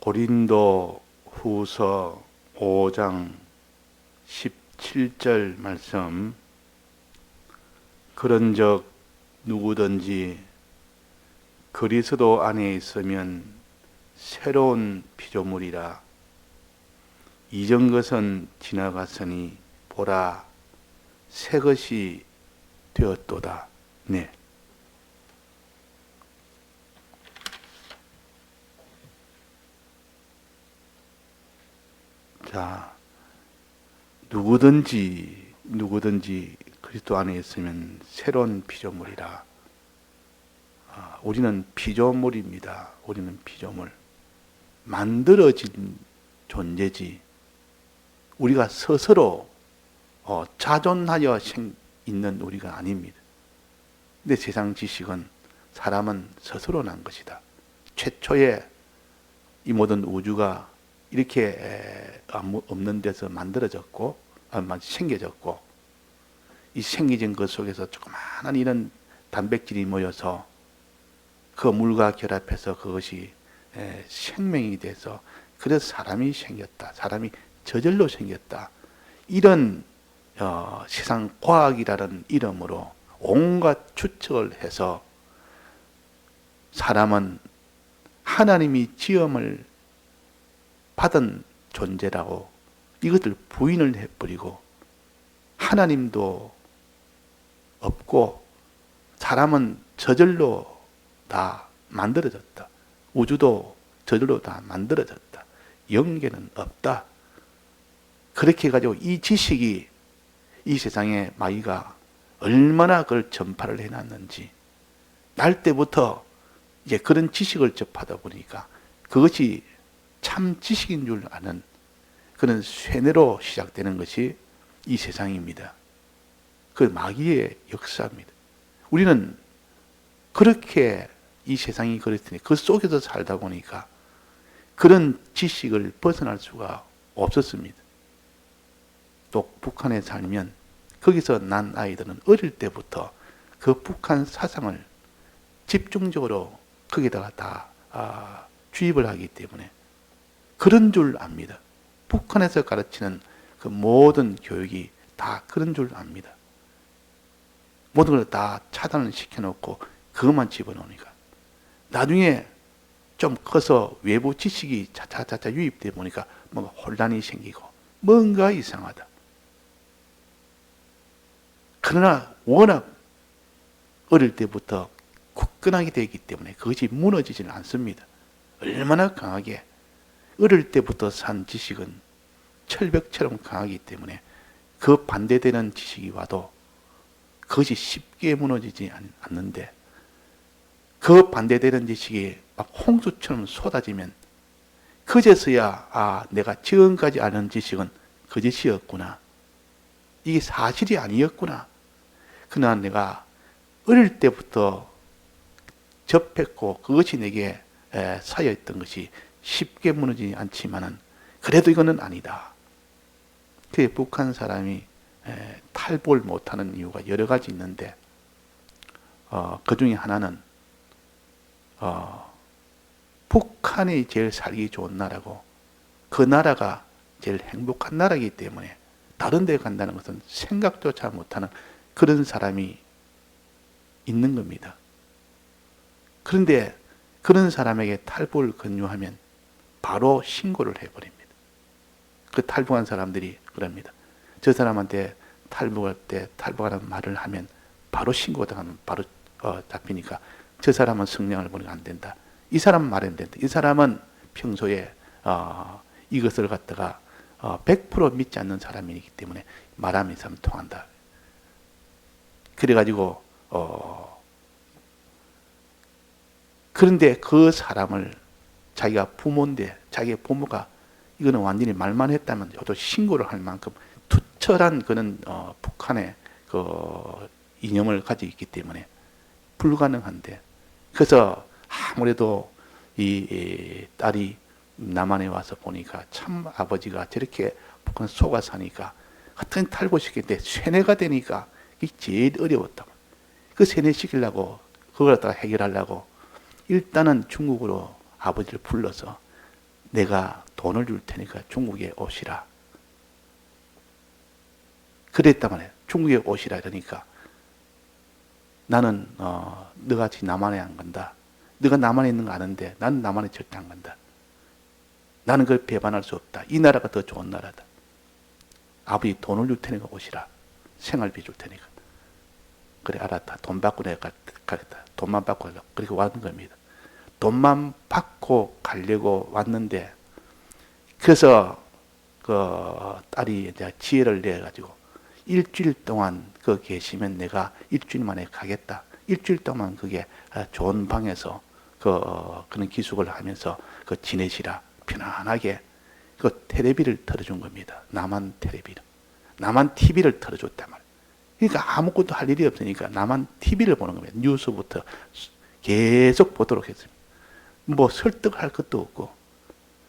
고린도 후서 5장 17절 말씀. 그런즉 누구든지 그리스도 안에 있으면 새로운 피조물이라. 이전 것은 지나갔으니 보라 새 것이 되었도다. 네. 자, 누구든지 그리스도 안에 있으면 새로운 피조물이라. 우리는 피조물입니다. 우리는 피조물. 만들어진 존재지. 우리가 스스로 자존하여 있는 우리가 아닙니다. 근데 세상 지식은 사람은 스스로 난 것이다. 최초에 이 모든 우주가 이렇게 없는 데서 만들어졌고, 생겨졌고, 이 생겨진 것 속에서 조그마한 이런 단백질이 모여서 그 물과 결합해서 그것이 생명이 돼서, 그래서 사람이 생겼다. 사람이 저절로 생겼다. 이런 세상 과학이라는 이름으로 온갖 추측을 해서 사람은 하나님이 지음을 받은 존재라고 이것들 부인을 해버리고, 하나님도 없고 사람은 저절로 다 만들어졌다. 우주도 저절로 다 만들어졌다. 영계는 없다. 그렇게 해가지고 이 지식이 이 세상에 마귀가 얼마나 그걸 전파를 해놨는지, 날 때부터 이제 그런 지식을 접하다 보니까 그것이 참 지식인 줄 아는 그런 쇠뇌로 시작되는 것이 이 세상입니다. 그 마귀의 역사입니다. 우리는 그렇게 이 세상이 그렇더니 그 속에서 살다 보니까 그런 지식을 벗어날 수가 없었습니다. 또 북한에 살면 거기서 난 아이들은 어릴 때부터 그 북한 사상을 집중적으로 거기다가 다 주입을 하기 때문에 그런 줄 압니다. 북한에서 가르치는 그 모든 교육이 다 그런 줄 압니다. 모든 걸 다 차단을 시켜놓고 그것만 집어넣으니까 나중에 좀 커서 외부 지식이 차차차차 유입되어 보니까 뭔가 혼란이 생기고 뭔가 이상하다. 그러나 워낙 어릴 때부터 굳건하게 되기 때문에 그것이 무너지지는 않습니다. 얼마나 강하게 어릴 때부터 산 지식은 철벽처럼 강하기 때문에 그 반대되는 지식이 와도 그것이 쉽게 무너지지 않는데, 그 반대되는 지식이 막 홍수처럼 쏟아지면 그제서야 내가 지금까지 아는 지식은 거짓이었구나. 이게 사실이 아니었구나. 그러나 내가 어릴 때부터 접했고 그것이 내게 쌓여있던 것이 쉽게 무너지지 않지만은 그래도 이거는 아니다. 그 북한 사람이 탈북을 못하는 이유가 여러 가지 있는데, 그 중에 하나는 북한이 제일 살기 좋은 나라고 그 나라가 제일 행복한 나라이기 때문에 다른 데 간다는 것은 생각조차 못하는 그런 사람이 있는 겁니다. 그런데 그런 사람에게 탈북을 권유하면 바로 신고를 해버립니다. 그 탈북한 사람들이 그럽니다. 저 사람한테 탈북할 때 탈북하라는 말을 하면 바로 신고당하면 바로 잡히니까 저 사람은 성령을 보니까 안 된다. 이 사람은 말은 된다. 이 사람은 평소에 이것을 갖다가 100% 믿지 않는 사람이기 때문에 말하면 이 사람 통한다. 그래가지고 그런데 그 사람을 자기가 부모인데 자기의 부모가 이거는 완전히 말만 했다면 저도 신고를 할 만큼 투철한 그런 북한의 그 이념을 가지고 있기 때문에 불가능한데, 그래서 아무래도 이 딸이 남한에 와서 보니까 참 아버지가 저렇게 북한 속아 사니까 어떤 탈북시키는데 세뇌가 되니까 이게 제일 어려웠다. 그 내가 돈을 줄 테니까 중국에 오시라. 그랬단 말이에요. 중국에 오시라 이러니까 나는 너같이 남한에 안 간다. 너가 남한에 있는 거 아는데 나는 남한에 절대 안 간다. 나는 그걸 배반할 수 없다. 이 나라가 더 좋은 나라다. 아버지 돈을 줄 테니까 오시라. 생활비 줄 테니까. 그래 알았다. 돈 받고 내가 가겠다. 돈만 받고 가려고. 그렇게 왔는 겁니다. 돈만 받고 가려고 왔는데 그래서 그 딸이 이제 지혜를 내가지고 일주일 동안 그 계시면 내가 일주일 만에 가겠다. 일주일 동안 그게 좋은 방에서 그런 기숙을 하면서 그 지내시라. 편안하게 그 텔레비를 틀어준 겁니다. 남한 텔레비를. 남한 TV를 틀어줬단 말이에요. 그러니까 아무것도 할 일이 없으니까 남한 TV를 보는 겁니다. 뉴스부터 계속 보도록 했습니다. 뭐 설득할 것도 없고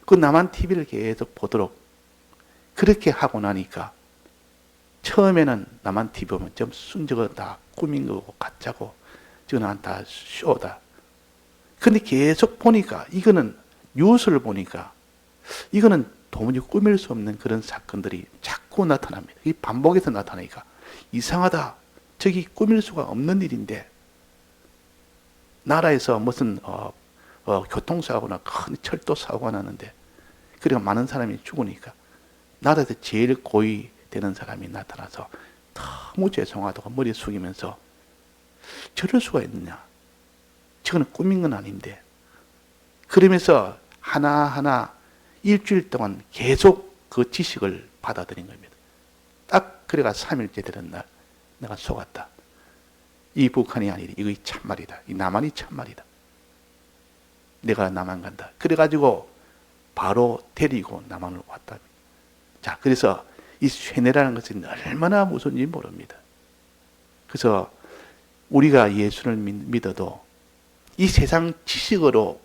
그 남한 TV를 계속 보도록 그렇게 하고 나니까 처음에는 남한 TV 보면 좀 순저거 다 꾸민 거고 가짜고 저거는 다 쇼다. 근데 계속 보니까 이거는 뉴스를 보니까 이거는 도무지 꾸밀 수 없는 그런 사건들이 자꾸 나타납니다. 이 반복해서 나타나니까 이상하다. 저기 꾸밀 수가 없는 일인데 나라에서 무슨 교통사고나 큰 철도사고가 나는데 그리고 많은 사람이 죽으니까 나라에서 제일 고위 되는 사람이 나타나서 너무 죄송하다고 머리 숙이면서 저럴 수가 있느냐. 저거는 꾸민 건 아닌데. 그러면서 하나하나 일주일 동안 계속 그 지식을 받아들인 겁니다. 딱 그래가 3일째 되는 날 내가 속았다. 이 북한이 아니라 이거 참말이다. 이 남한이 참말이다. 내가 남한 간다. 그래가지고 바로 데리고 남한을 왔다. 자, 그래서 이 쇠뇌라는 것이 얼마나 무서운지 모릅니다. 그래서 우리가 예수를 믿어도 이 세상 지식으로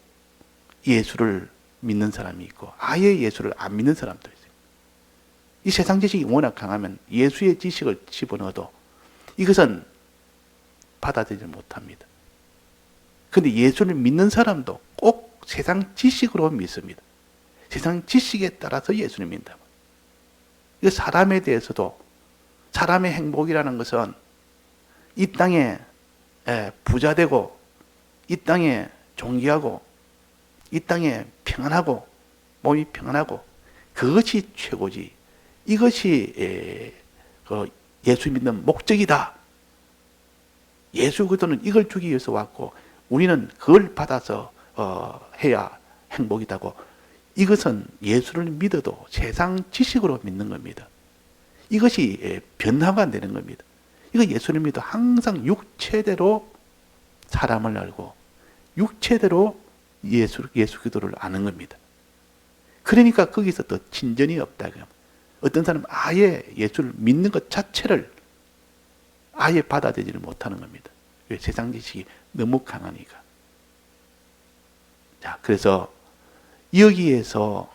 예수를 믿는 사람이 있고 아예 예수를 안 믿는 사람도 있어요. 이 세상 지식이 워낙 강하면 예수의 지식을 집어넣어도 이것은 받아들이지 못합니다. 그런데 예수를 믿는 사람도 꼭 세상 지식으로 믿습니다. 세상 지식에 따라서 예수를 믿는다. 사람에 대해서도 사람의 행복이라는 것은 이 땅에 부자 되고 이 땅에 존귀하고 이 땅에 평안하고 몸이 평안하고 그것이 최고지. 이것이 예수 믿는 목적이다. 예수 그리스도는 이걸 주기 위해서 왔고 우리는 그걸 받아서 해야 행복이다고. 이것은 예수를 믿어도 세상 지식으로 믿는 겁니다. 이것이 변화가 안 되는 겁니다. 이거 예수를 믿어 항상 육체대로 사람을 알고 육체대로 예수 그리스도를 아는 겁니다. 그러니까 거기서 더 진전이 없다. 어떤 사람은 아예 예수를 믿는 것 자체를 아예 받아들이지 못하는 겁니다. 왜? 세상 지식이 너무 강하니까. 자, 그래서 여기에서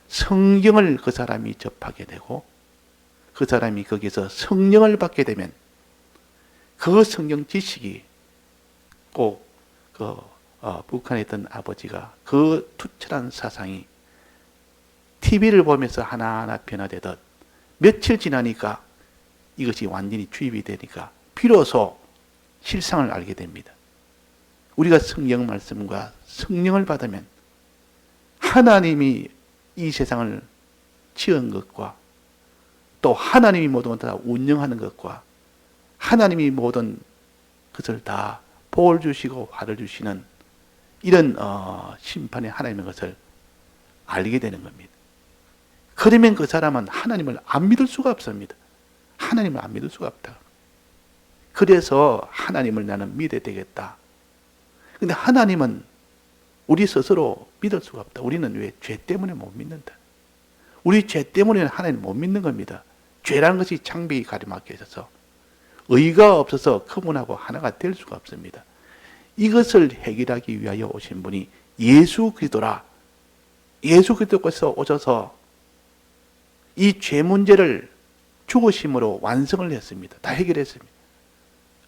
성경을 그 사람이 접하게 되고 그 사람이 거기서 성령을 받게 되면 그 성경 지식이 꼭 북한에 있던 아버지가 그 투철한 사상이 TV를 보면서 하나하나 변화되듯 며칠 지나니까 이것이 완전히 주입이 되니까 비로소 실상을 알게 됩니다. 우리가 성경 말씀과 성령을 받으면 하나님이 이 세상을 지은 것과 또 하나님이 모든 것을 다 운영하는 것과 하나님이 모든 것을 다 복을 주시고 화를 주시는 이런 심판의 하나님의 것을 알게 되는 겁니다. 그러면 그 사람은 하나님을 안 믿을 수가 없습니다. 하나님을 안 믿을 수가 없다. 그래서 하나님을 나는 믿어야 되겠다. 근데 하나님은 우리 스스로 믿을 수가 없다. 우리는 왜? 죄 때문에 못 믿는다. 우리 죄 때문에 하나님 못 믿는 겁니다. 죄라는 것이 창백이 가리막혀 있어서 의가 없어서 그분하고 하나가 될 수가 없습니다. 이것을 해결하기 위하여 오신 분이 예수 그리스도라. 예수 그리스도께서 오셔서 이 죄 문제를 죽으심으로 완성을 했습니다. 다 해결했습니다.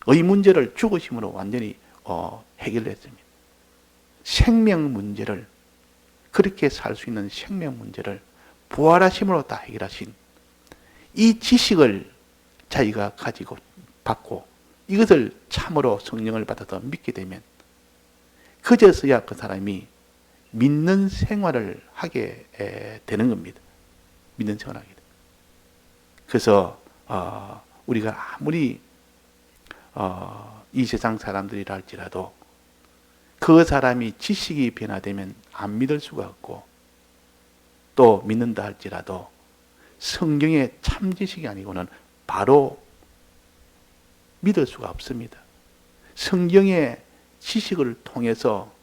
의 문제를 죽으심으로 완전히 해결했습니다. 생명 문제를 그렇게 살 수 있는 생명 문제를 부활하심으로 다 해결하신 이 지식을 자기가 가지고 받고 이것을 참으로 성령을 받아서 믿게 되면 그제서야 그 사람이 믿는 생활을 하게 되는 겁니다. 믿는 생활을 하게 됩니다. 그래서 우리가 아무리 이 세상 사람들이라 할지라도 그 사람이 지식이 변화되면 안 믿을 수가 없고 또 믿는다 할지라도 성경의 참 지식이 아니고는 바로 믿을 수가 없습니다. 성경의 지식을 통해서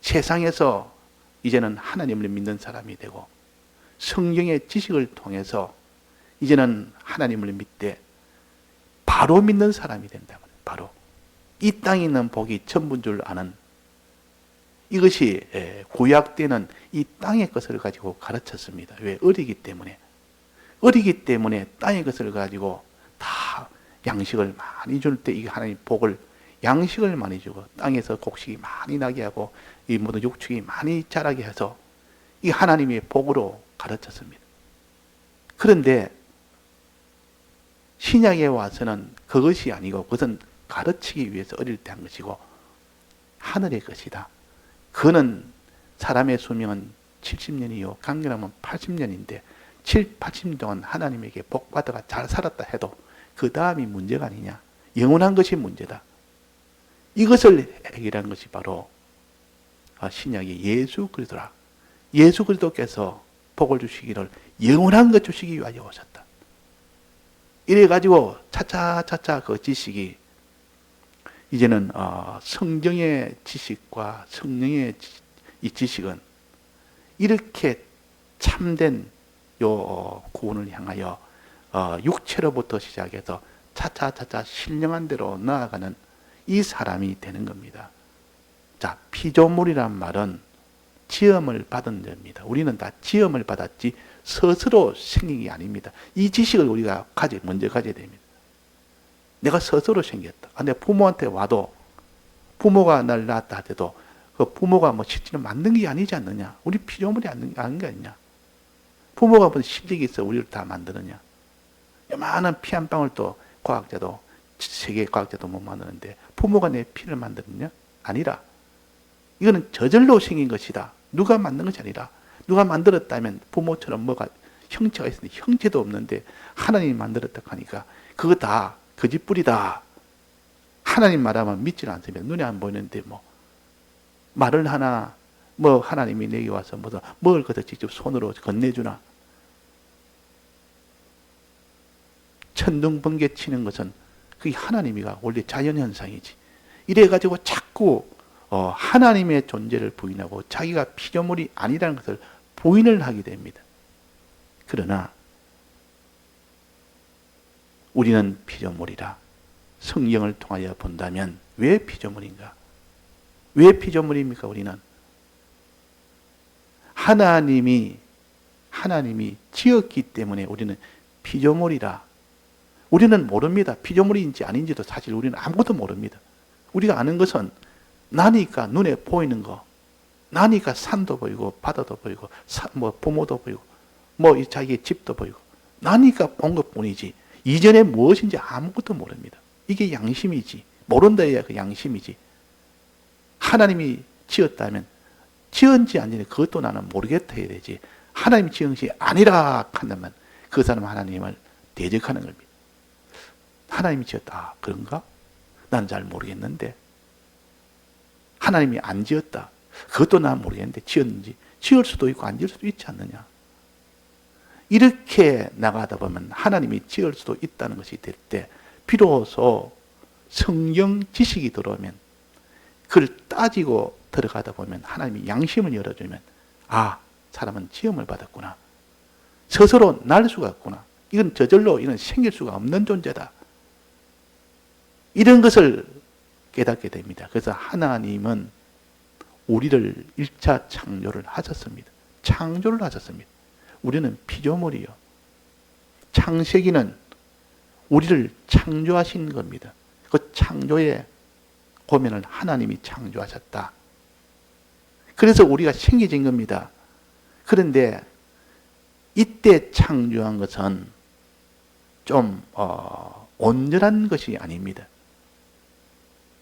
세상에서 이제는 하나님을 믿는 사람이 되고 성경의 지식을 통해서 이제는 하나님을 믿되 바로 믿는 사람이 된다. 바로 이 땅에 있는 복이 전부인 줄 아는 이것이 구약 때는 이 땅의 것을 가지고 가르쳤습니다. 왜? 어리기 때문에 땅의 것을 가지고 다 양식을 많이 줄 때 이 하나님 복을 양식을 많이 주고 땅에서 곡식이 많이 나게 하고 이 모든 육축이 많이 자라게 해서 이 하나님의 복으로 가르쳤습니다. 그런데 신약에 와서는 그것이 아니고 그것은 가르치기 위해서 어릴 때 한 것이고 하늘의 것이다. 그는 사람의 수명은 70년이요 강건하면 80년인데 80년 동안 하나님에게 복받아가 잘 살았다 해도 그 다음이 문제가 아니냐. 영원한 것이 문제다. 이것을 해결한 것이 바로 신약의 예수 그리스도라. 예수 그리스도께서 복을 주시기를 영원한 것 주시기 위하여 오셨다. 이래가지고 차차차차 그 지식이 이제는 성경의 지식과 성령의 이 지식은 이렇게 참된 요 구원을 향하여 육체로부터 시작해서 차차차차 신령한 대로 나아가는 이 사람이 되는 겁니다. 자, 피조물이란 말은 지음을 받은 자입니다. 우리는 다 지음을 받았지 스스로 생긴 게 아닙니다. 이 지식을 우리가 먼저 가져야 됩니다. 내가 스스로 생겼다. 내 부모한테 와도 부모가 날 낳았다 하더라도 그 부모가 뭐 실제로 만든 게 아니지 않느냐. 우리 피조물이 아닌 게 아니냐. 부모가 무슨 실력이 있어 우리를 다 만드느냐. 요만한 피 한 방울 또 과학자도 세계 과학자도 못 만드는데 부모가 내 피를 만드느냐? 아니라 이거는 저절로 생긴 것이다. 누가 만든 것이 아니라 누가 만들었다면 부모처럼 뭐가 형체가 있는데 형체도 없는데 하나님이 만들었다 하니까 그거 다 거짓불이다. 하나님 말하면 믿지는 않습니다. 눈에 안 보이는데 뭐 말을 하나 뭐 하나님이 내게 와서 뭐든 먹을 것을 직접 손으로 건네주나. 천둥번개 치는 것은 그게 하나님이가 원래 자연현상이지. 이래가지고 자꾸 하나님의 존재를 부인하고 자기가 피조물이 아니라는 것을 부인을 하게 됩니다. 그러나 우리는 피조물이라 성경을 통하여 본다면 왜 피조물인가? 왜 피조물입니까? 우리는 하나님이 지었기 때문에 우리는 피조물이라. 우리는 모릅니다. 피조물인지 아닌지도 사실 우리는 아무것도 모릅니다. 우리가 아는 것은 나니까 눈에 보이는 거, 나니까 산도 보이고 바다도 보이고 뭐 부모도 보이고 뭐 자기의 집도 보이고 나니까 본 것뿐이지 이전에 무엇인지 아무것도 모릅니다. 이게 양심이지. 모른다 해야 그 양심이지. 하나님이 지었다면 지은지 아닌지 그것도 나는 모르겠다 해야 되지. 하나님이 지은 것이 아니라 한다면 그 사람은 하나님을 대적하는 겁니다. 하나님이 지었다. 그런가? 난 잘 모르겠는데. 하나님이 안 지었다. 그것도 난 모르겠는데 지었는지. 지을 수도 있고 안 지을 수도 있지 않느냐. 이렇게 나가다 보면 하나님이 지을 수도 있다는 것이 될 때 비로소 성경 지식이 들어오면 그걸 따지고 들어가다 보면 하나님이 양심을 열어주면 사람은 지음을 받았구나. 스스로 날 수가 없구나. 이건 저절로 이건 생길 수가 없는 존재다. 이런 것을 깨닫게 됩니다. 그래서 하나님은 우리를 1차 창조를 하셨습니다. 창조를 하셨습니다. 우리는 피조물이요. 창세기는 우리를 창조하신 겁니다. 그 창조의 고면을 하나님이 창조하셨다. 그래서 우리가 생겨진 겁니다. 그런데 이때 창조한 것은 좀 온전한 것이 아닙니다.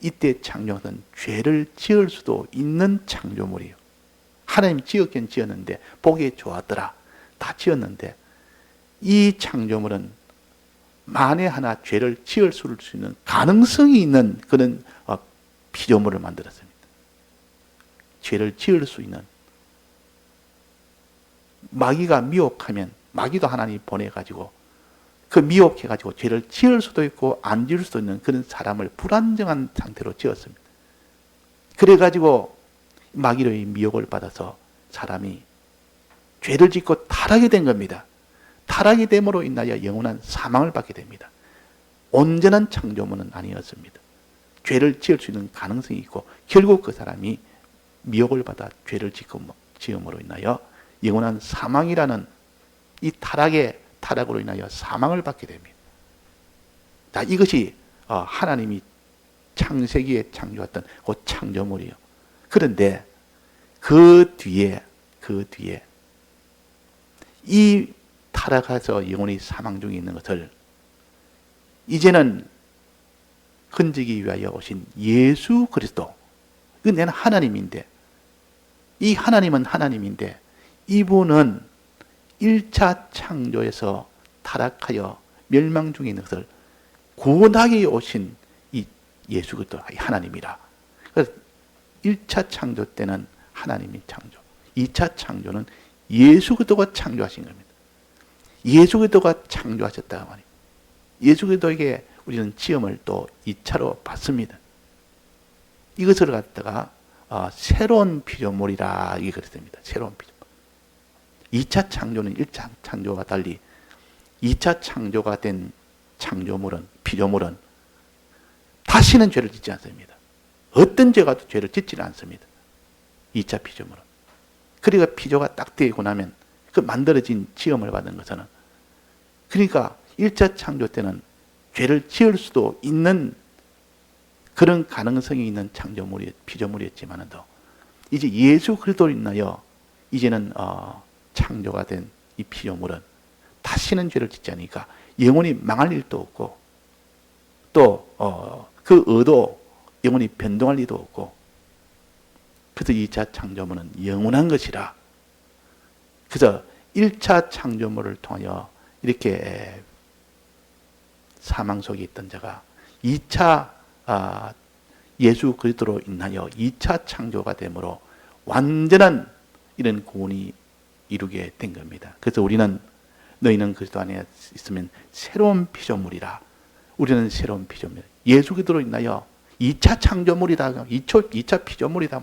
이때 창조한 것은 죄를 지을 수도 있는 창조물이에요. 하나님 지었긴 지었는데 보기에 좋았더라. 다 지었는데 이 창조물은 만에 하나 죄를 지을 수 있는 가능성이 있는 그런 피조물을 만들었습니다. 죄를 지을 수 있는. 마귀가 미혹하면 마귀도 하나님이 보내가지고 그 미혹해가지고 죄를 지을 수도 있고 안 지을 수도 있는 그런 사람을 불안정한 상태로 지었습니다. 그래가지고 마귀로의 미혹을 받아서 사람이 죄를 짓고 타락이 된 겁니다. 타락이 됨으로 인하여 영원한 사망을 받게 됩니다. 온전한 창조물은 아니었습니다. 죄를 지을 수 있는 가능성이 있고 결국 그 사람이 미혹을 받아 죄를 지음으로 인하여 영원한 사망이라는 이 타락으로 인하여 사망을 받게 됩니다. 자, 이것이 하나님이 창세기에 창조했던 그 창조물이에요. 그런데 그 뒤에 이 타락해서 영원히 사망 중에 있는 것을 이제는 건지기 위하여 오신 예수 그리스도, 이건 내는 하나님인데, 이 하나님은 하나님인데 이분은 1차 창조에서 타락하여 멸망 중에 있는 것을 구원하기 오신 이 예수 그리스도 하나님이라. 그래서 1차 창조 때는 하나님이 창조, 2차 창조는 예수 그리스도가 창조하신 겁니다. 예수 그리스도가 창조하셨다가 말이에요. 예수 그리스도에게 우리는 지음을 또 2차로 받습니다. 이것을 갖다가 새로운 피조물이라 이게 그랬습니다. 새로운 피조물. 2차 창조는 1차 창조와 달리 2차 창조가 된 피조물은 다시는 죄를 짓지 않습니다. 어떤 죄가도 죄를 짓지는 않습니다. 2차 피조물은. 그러니까 피조가 딱 되고 나면 그 만들어진 지음을 받은 것은, 그러니까 1차 창조 때는 죄를 지을 수도 있는 그런 가능성이 있는 피조물이었지만도 이제 예수 그리스도로 인하여 이제는 창조가 된 이 피조물은 다시는 죄를 짓지 않으니까 영원히 망할 일도 없고 또 그 의도 영원히 변동할 일도 없고, 그래서 2차 창조물은 영원한 것이라. 그래서 1차 창조물을 통하여 이렇게 사망 속에 있던 자가 2차 예수 그리스도로 인하여 2차 창조가 되므로 완전한 이런 구원이 이루게 된 겁니다. 그래서 우리는 너희는 그리스도 안에 있으면 새로운 피조물이라. 우리는 새로운 피조물. 예수 그리스도로 인하여 2차 창조물이다. 2차 피조물이다.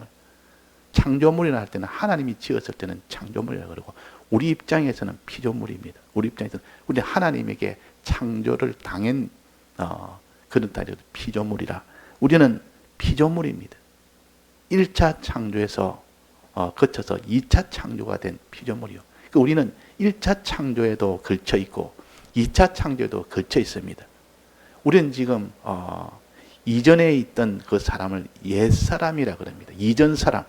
창조물이라 할 때는 하나님이 지었을 때는 창조물이라고 그러고, 우리 입장에서는 피조물입니다. 우리 입장에서는 우리 하나님에게 창조를 당한 그런 딸이 피조물이라. 우리는 피조물입니다. 1차 창조에서 거쳐서 2차 창조가 된 피조물이요. 그러니까 우리는 1차 창조에도 걸쳐 있고 2차 창조에도 걸쳐 있습니다. 우리는 지금 이전에 있던 그 사람을 옛사람이라 그럽니다. 이전 사람.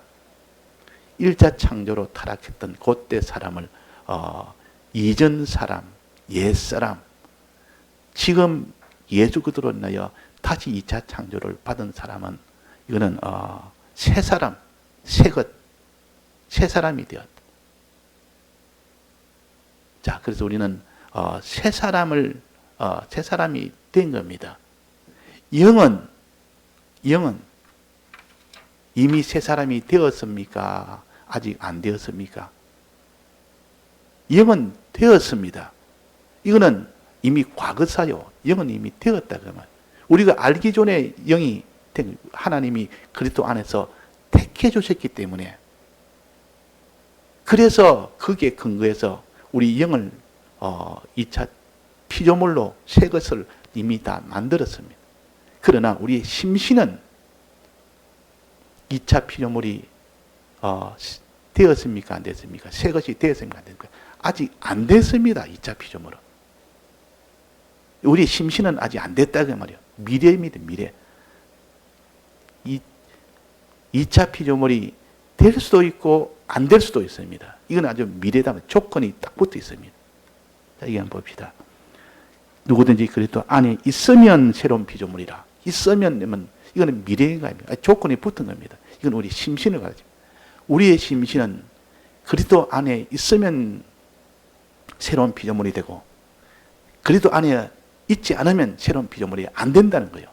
1차 창조로 타락했던 그때 사람을 이전 사람, 옛사람. 지금 예수 그리스도로 인하여 다시 2차 창조를 받은 사람은 이거는 새 사람, 새 사람이 되었다. 자, 그래서 우리는 새 사람이 된 겁니다. 영은 이미 새 사람이 되었습니까? 아직 안 되었습니까? 영은 되었습니다. 이거는 이미 과거사요. 영은 이미 되었다 그 말. 우리가 알기 전에 영이 하나님이 그리스도 안에서 택해 주셨기 때문에, 그래서 거기에 근거해서 우리 영을 2차 피조물로 새 것을 이미 다 만들었습니다. 그러나 우리의 심신은 2차 피조물이 되었습니까? 안 됐습니까? 새 것이 되었습니까? 안 됐습니까? 아직 안 됐습니다. 2차 피조물은. 우리 심신은 아직 안 됐다 그 말이에요. 미래입니다. 미래. 2차 피조물이 될 수도 있고 안 될 수도 있습니다. 이건 아주 미래다. 조건이 딱 붙어 있습니다. 자, 이거 한번 봅시다. 누구든지 그리스도 안에 있으면 새로운 피조물이라. 있으면 되면 이거는 미래인가입니다. 조건이 붙은 겁니다. 이건 우리 심신을 가르칩니다. 우리의 심신은 그리스도 안에 있으면 새로운 피조물이 되고 그리스도 안에 있지 않으면 새로운 피조물이 안 된다는 거예요.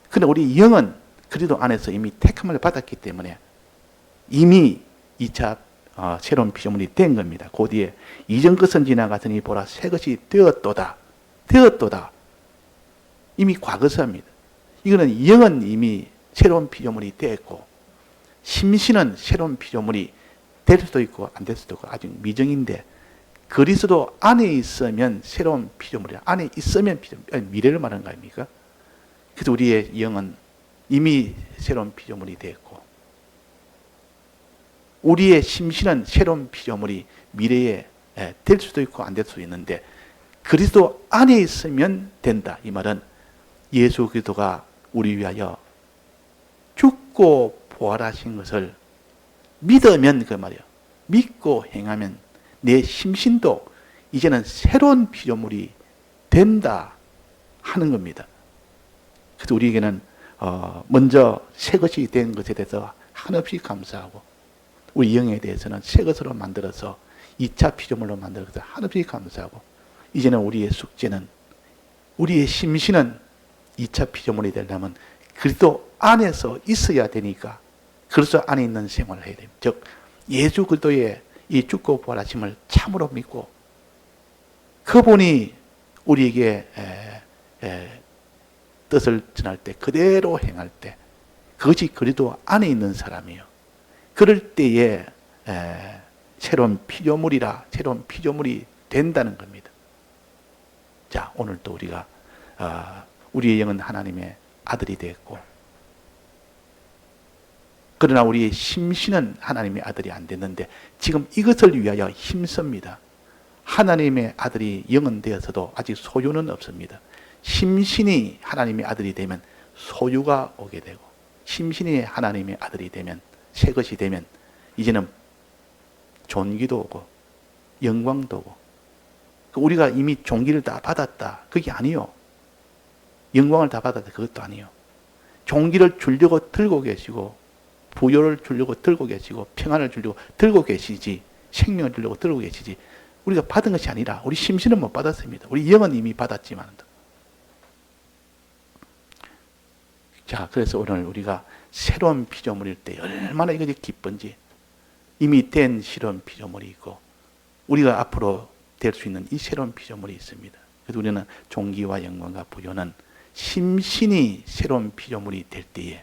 그런데 우리 영은 그리스도 안에서 이미 택함을 받았기 때문에 이미 2차 새로운 피조물이 된 겁니다. 그 뒤에 이전 것은 지나갔으니 보라 새 것이 되었도다. 되었도다. 이미 과거사입니다. 이거는 영은 이미 새로운 피조물이 되었고 심신은 새로운 피조물이 될 수도 있고 안 될 수도 있고 아직 미정인데 그리스도 안에 있으면 새로운 피조물이야. 안에 있으면 미래를 말하는 거 아닙니까? 그래서 우리의 영은 이미 새로운 피조물이 되었고 우리의 심신은 새로운 피조물이 미래에 될 수도 있고 안 될 수도 있는데 그리스도 안에 있으면 된다. 이 말은 예수 그리스도가 우리 위하여 죽고 부활하신 것을 믿으면 그 말이에요. 믿고 행하면 내 심신도 이제는 새로운 피조물이 된다 하는 겁니다. 그래서 우리에게는 먼저 새 것이 된 것에 대해서 한없이 감사하고 우리 영에 대해서는 새 것으로 만들어서 2차 피조물로 만들어서 한없이 감사하고 이제는 우리의 숙제는 우리의 심신은 2차 피조물이 되려면 그리스도 안에서 있어야 되니까 그리스도 안에 있는 생활을 해야 됩니다. 즉 예수 그리스도의 이 죽고 부활하심을 참으로 믿고 그분이 우리에게 뜻을 전할 때 그대로 행할 때 그것이 그리스도 안에 있는 사람이에요. 그럴 때에 새로운 피조물이라 새로운 피조물이 된다는 겁니다. 자, 오늘도 우리가 우리의 영은 하나님의 아들이 되었고 그러나 우리의 심신은 하나님의 아들이 안 됐는데 지금 이것을 위하여 힘씁니다. 하나님의 아들이 영은 되어서도 아직 소유는 없습니다. 심신이 하나님의 아들이 되면 소유가 오게 되고 심신이 하나님의 아들이 되면 새 것이 되면 이제는 존귀도 오고 영광도 오고 우리가 이미 존귀를 다 받았다. 그게 아니요. 영광을 다 받았다. 그것도 아니요. 존귀를 주려고 들고 계시고 부여를 주려고 들고 계시고 평안을 주려고 들고 계시지 생명을 주려고 들고 계시지 우리가 받은 것이 아니라 우리 심신은 못 받았습니다. 우리 영은 이미 받았지만 자, 그래서 오늘 우리가 새로운 피조물일 때 얼마나 이것이 기쁜지 이미 된 새로운 피조물이 있고 우리가 앞으로 될 수 있는 이 새로운 피조물이 있습니다. 그래서 우리는 존귀와 영광과 부여는 심신이 새로운 피조물이 될 때에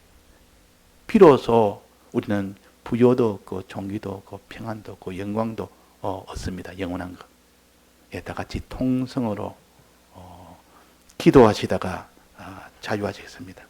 비로소 우리는 부여도 없고 존귀도 없고 평안도 없고 영광도 얻습니다. 영원한 것. 예, 다 같이 통성으로 기도하시다가 자유하시겠습니다.